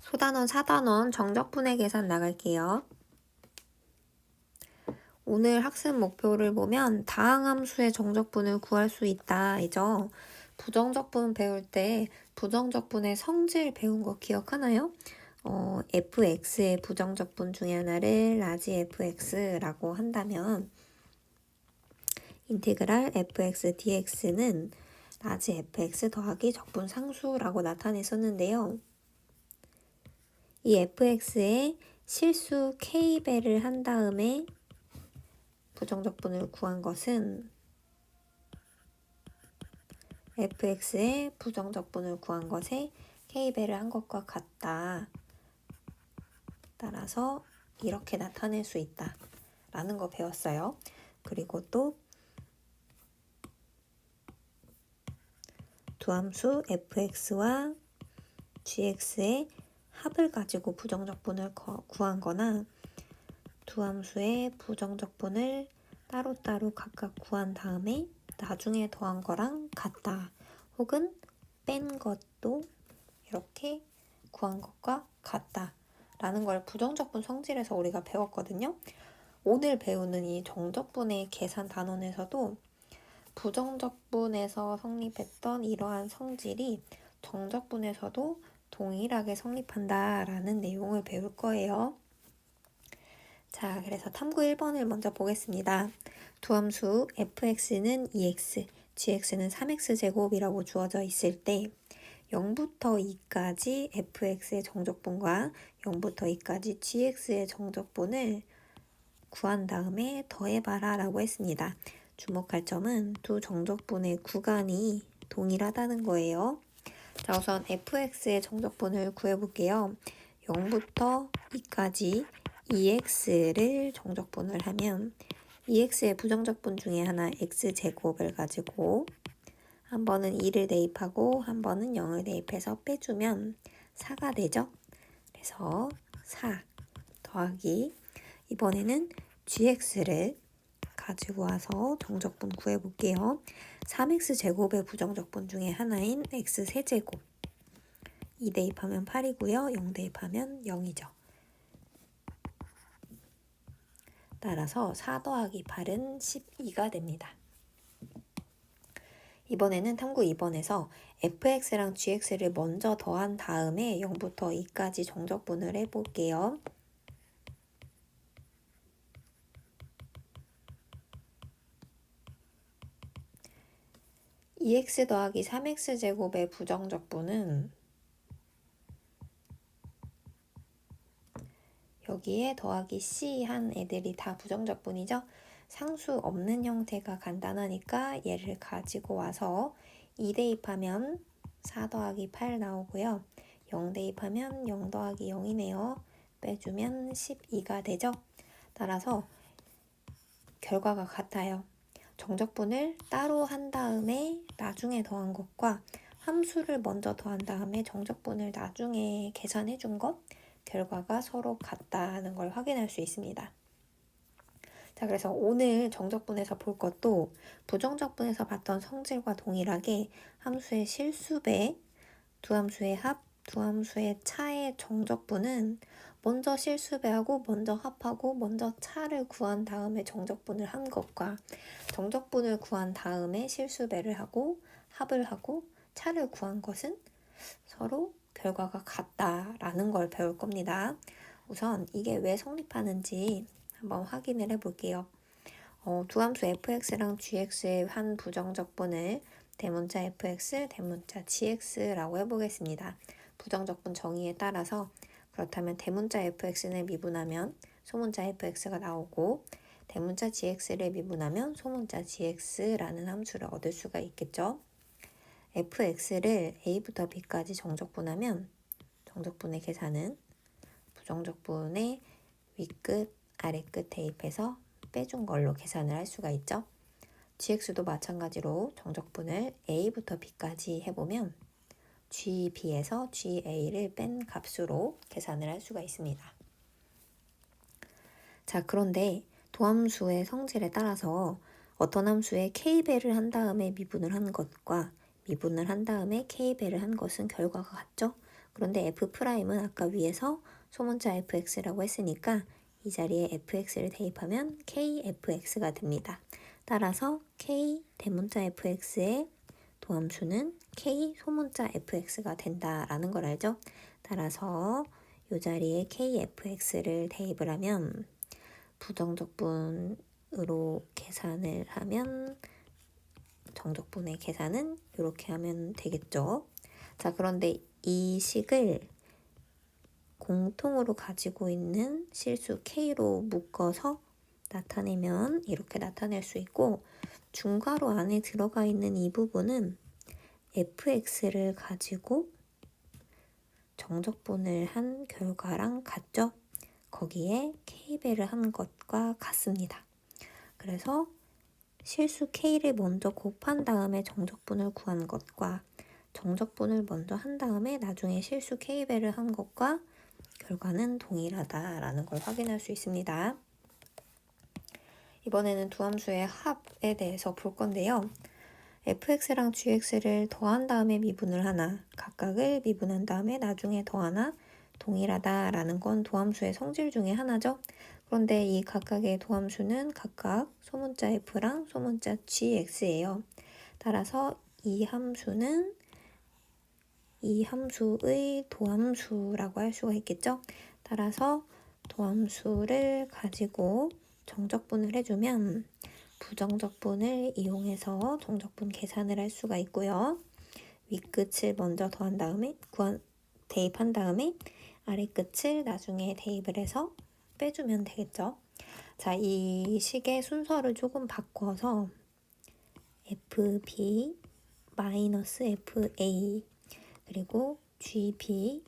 소단원, 사단원 정적분해 계산 나갈게요. 오늘 학습 목표를 보면 다항함수의 정적분을 구할 수 있다 이죠. 부정적분 배울 때 부정적분의 성질 배운 거 기억하나요? fx의 부정적분 중에 하나를 라지 fx라고 한다면 인테그랄 fx dx는 라지 fx 더하기 적분 상수라고 나타냈었는데요. 이 fx에 실수 k배를 한 다음에 부정적분을 구한 것은 fx의 부정적분을 구한 것에 k배를 한 것과 같다. 따라서 이렇게 나타낼 수 있다 라는 거 배웠어요. 그리고 또 두함수 fx와 gx의 합을 가지고 부정적분을 구한 거나 두함수의 부정적분을 따로따로 각각 구한 다음에 나중에 더한 거랑 같다. 혹은 뺀 것도 이렇게 구한 것과 같다. 라는 걸 부정적분 성질에서 우리가 배웠거든요. 오늘 배우는 이 정적분의 계산 단원에서도 부정적분에서 성립했던 이러한 성질이 정적분에서도 동일하게 성립한다라는 내용을 배울 거예요. 자, 그래서 탐구 1번을 먼저 보겠습니다. 두함수 fx는 2x, gx는 3x제곱이라고 주어져 있을 때 0부터 2까지 fx의 정적분과 0부터 2까지 gx의 정적분을 구한 다음에 더해봐라 라고 했습니다. 주목할 점은 두 정적분의 구간이 동일하다는 거예요. 자, 우선 fx의 정적분을 구해볼게요. 0부터 2까지 2x를 정적분을 하면 2x의 부정적분 중에 하나 x제곱을 가지고 한 번은 2를 대입하고 한 번은 0을 대입해서 빼주면 4가 되죠. 그래서 4 더하기 이번에는 gx를 가지고 와서 정적분 구해볼게요. 3x제곱의 부정적분 중에 하나인 x세제곱 2 대입하면 8이고요. 0 대입하면 0이죠. 따라서 4 더하기 8은 12가 됩니다. 이번에는 탐구 2번에서 fx랑 gx를 먼저 더한 다음에 0부터 2까지 정적분을 해볼게요. (2x) 더하기 3x제곱의 부정적분은 여기에 더하기 c 한 애들이 다 부정적분이죠. 상수 없는 형태가 간단하니까 얘를 가지고 와서 2 대입하면 4 더하기 8 나오고요. 0 대입하면 0 더하기 0이네요. 빼주면 12가 되죠. 따라서 결과가 같아요. 정적분을 따로 한 다음에 나중에 더한 것과 함수를 먼저 더한 다음에 정적분을 나중에 계산해 준 것, 결과가 서로 같다는 걸 확인할 수 있습니다. 자, 그래서 오늘 정적분에서 볼 것도 부정적분에서 봤던 성질과 동일하게 함수의 실수배, 두함수의 합, 두함수의 차의 정적분은 먼저 실수배하고 먼저 합하고 먼저 차를 구한 다음에 정적분을 한 것과 정적분을 구한 다음에 실수배를 하고 합을 하고 차를 구한 것은 서로 결과가 같다라는 걸 배울 겁니다. 우선 이게 왜 성립하는지 한번 확인을 해볼게요. 두함수 fx랑 gx의 한 부정적분을 대문자 fx, 대문자 gx라고 해보겠습니다. 부정적분 정의에 따라서 그렇다면 대문자 fx를 미분하면 소문자 fx가 나오고 대문자 gx를 미분하면 소문자 gx라는 함수를 얻을 수가 있겠죠. fx를 a부터 b까지 정적분하면 정적분의 계산은 부정적분의 윗끝, 아래끝 대입해서 빼준 걸로 계산을 할 수가 있죠. gx도 마찬가지로 정적분을 a부터 b까지 해보면 gb에서 ga를 뺀 값으로 계산을 할 수가 있습니다. 자, 그런데 도함수의 성질에 따라서 어떤 함수에 k배를 한 다음에 미분을 하는 것과 미분을 한 다음에 k배를 한 것은 결과가 같죠? 그런데 f'은 아까 위에서 소문자 fx라고 했으니까 이 자리에 fx를 대입하면 kfx가 됩니다. 따라서 k 대문자 fx의 도함수는 k 소문자 fx가 된다라는 걸 알죠? 따라서 이 자리에 kfx를 대입을 하면 부정적분으로 계산을 하면 정적분의 계산은 이렇게 하면 되겠죠. 자, 그런데 이 식을 공통으로 가지고 있는 실수 k로 묶어서 나타내면 이렇게 나타낼 수 있고, 중괄호 안에 들어가 있는 이 부분은 fx를 가지고 정적분을 한 결과랑 같죠? 거기에 k배를 한 것과 같습니다. 그래서 실수 k를 먼저 곱한 다음에 정적분을 구한 것과 정적분을 먼저 한 다음에 나중에 실수 k배를 한 것과 결과는 동일하다라는 걸 확인할 수 있습니다. 이번에는 두 함수의 합에 대해서 볼 건데요. fx랑 gx를 더한 다음에 미분을 하나, 각각을 미분한 다음에 나중에 더하나 동일하다라는 건 도함수의 성질 중에 하나죠. 그런데 이 각각의 도함수는 각각 소문자 f랑 소문자 gx예요. 따라서 이 함수는 이 함수의 도함수라고 할 수가 있겠죠. 따라서 도함수를 가지고 정적분을 해주면 부정적분을 이용해서 정적분 계산을 할 수가 있고요. 윗끝을 먼저 더한 다음에 대입한 다음에 아래끝을 나중에 대입을 해서 빼주면 되겠죠. 자, 이 식의 순서를 조금 바꿔서 FB 마이너스 FA 그리고 GB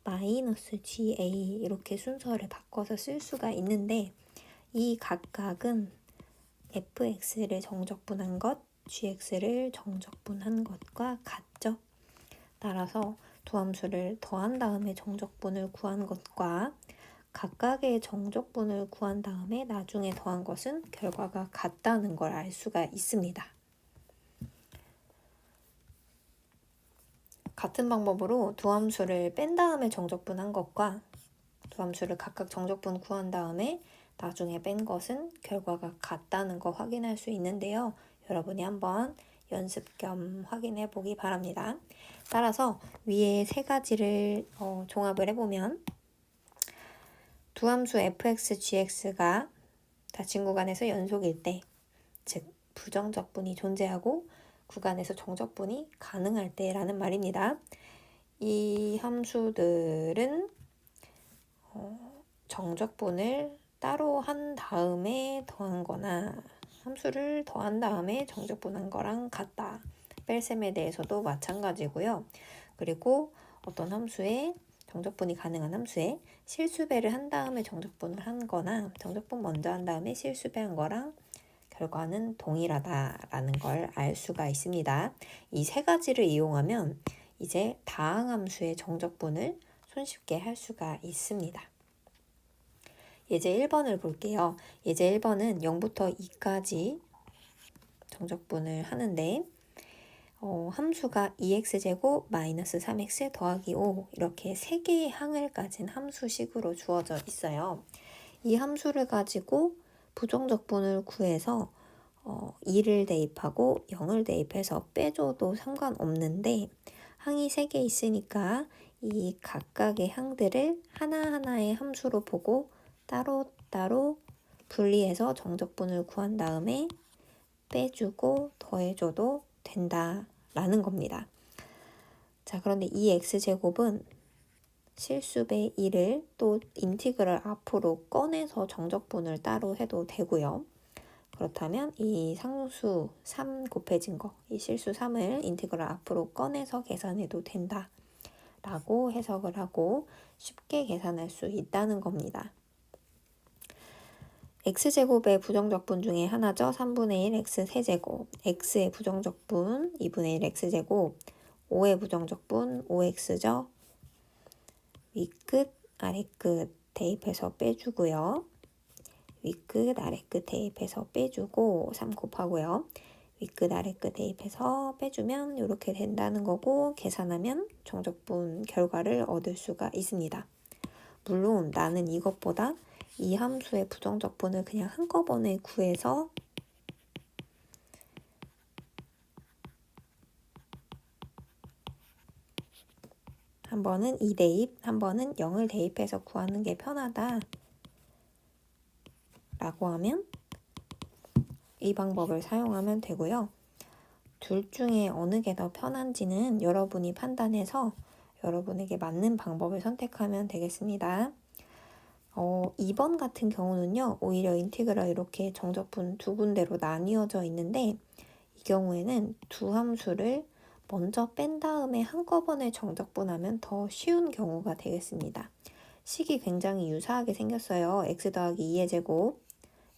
마이너스 GA 이렇게 순서를 바꿔서 쓸 수가 있는데, 이 각각은 fx를 정적분한 것, gx를 정적분한 것과 같죠. 따라서 두 함수를 더한 다음에 정적분을 구한 것과 각각의 정적분을 구한 다음에 나중에 더한 것은 결과가 같다는 걸 알 수가 있습니다. 같은 방법으로 두 함수를 뺀 다음에 정적분한 것과 두 함수를 각각 정적분 구한 다음에 나중에 뺀 것은 결과가 같다는 거 확인할 수 있는데요. 여러분이 한번 연습 겸 확인해 보기 바랍니다. 따라서 위에 세 가지를 종합을 해보면 두 함수 fx, gx가 닫힌 구간에서 연속일 때, 즉 부정적분이 존재하고 구간에서 정적분이 가능할 때라는 말입니다. 이 함수들은 정적분을 따로 한 다음에 더한 거나 함수를 더한 다음에 정적분한 거랑 같다. 뺄셈에 대해서도 마찬가지고요. 그리고 어떤 함수에 정적분이 가능한 함수에 실수배를 한 다음에 정적분을 한 거나 정적분 먼저 한 다음에 실수배 한 거랑 결과는 동일하다라는 걸 알 수가 있습니다. 이 세 가지를 이용하면 이제 다항함수의 정적분을 손쉽게 할 수가 있습니다. 예제 1번을 볼게요. 예제 1번은 0부터 2까지 정적분을 하는데 함수가 2x제곱 마이너스 3x 더하기 5 이렇게 3개의 항을 가진 함수식으로 주어져 있어요. 이 함수를 가지고 부정적분을 구해서 2를 대입하고 0을 대입해서 빼줘도 상관없는데, 항이 3개 있으니까 이 각각의 항들을 하나하나의 함수로 보고 따로따로 분리해서 정적분을 구한 다음에 빼주고 더해줘도 된다라는 겁니다. 자, 그런데 이 x제곱은 실수배 1을 또 인티그럴 앞으로 꺼내서 정적분을 따로 해도 되고요. 그렇다면 이 상수 3 곱해진 거, 이 실수 3을 인티그럴 앞으로 꺼내서 계산해도 된다 라고 해석을 하고 쉽게 계산할 수 있다는 겁니다. x제곱의 부정적분 중에 하나죠. 3분의 1 x 세제곱, x의 부정적분 2분의 1 x제곱, 5의 부정적분 5x죠. 윗끝, 아래끝 대입해서 빼주고요. 윗끝, 아래끝 대입해서 빼주고 3 곱하고요. 윗끝 아래끝 대입해서 빼주면 이렇게 된다는 거고 계산하면 정적분 결과를 얻을 수가 있습니다. 물론 나는 이것보다 이 함수의 부정적분을 그냥 한꺼번에 구해서 한 번은 2 대입, 한 번은 0을 대입해서 구하는 게 편하다 라고 하면 이 방법을 사용하면 되고요. 둘 중에 어느 게 더 편한지는 여러분이 판단해서 여러분에게 맞는 방법을 선택하면 되겠습니다. 2번 같은 경우는요, 오히려 인티그랄 이렇게 정적분 두 군데로 나뉘어져 있는데 이 경우에는 두 함수를 먼저 뺀 다음에 한꺼번에 정적분하면 더 쉬운 경우가 되겠습니다. 식이 굉장히 유사하게 생겼어요. x 더하기 2의 제곱,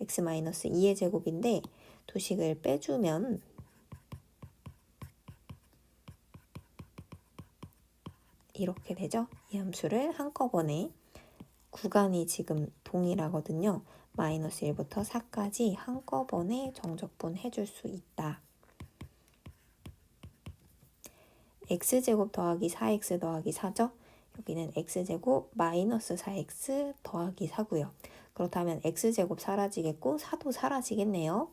x 마이너스 2의 제곱인데 두 식을 빼주면 이렇게 되죠. 이 함수를 한꺼번에 구간이 지금 동일하거든요. 마이너스 1부터 4까지 한꺼번에 정적분 해줄 수 있다. x제곱 더하기 4x 더하기 4죠? 여기는 x제곱 마이너스 4x 더하기 4고요. 그렇다면 x제곱 사라지겠고 4도 사라지겠네요.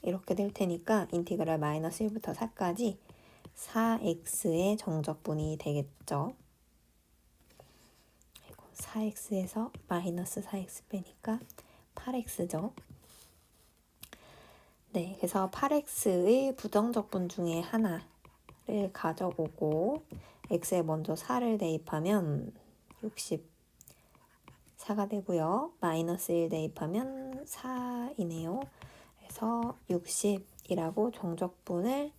이렇게 될 테니까 인티그랄 마이너스 1부터 4까지 4x의 정적분이 되겠죠. 4x에서 마이너스 4x 빼니까 8x죠. 네, 그래서 8x의 부정적분 중에 하나를 가져오고 x에 먼저 4를 대입하면 64가 되고요. 마이너스 1 대입하면 4이네요. 그래서 60이라고 정적분을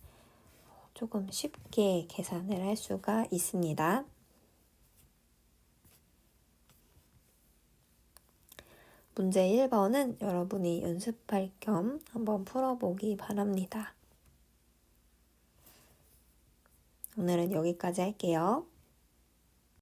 조금 쉽게 계산을 할 수가 있습니다. 문제 1번은 여러분이 연습할 겸 한번 풀어보기 바랍니다. 오늘은 여기까지 할게요.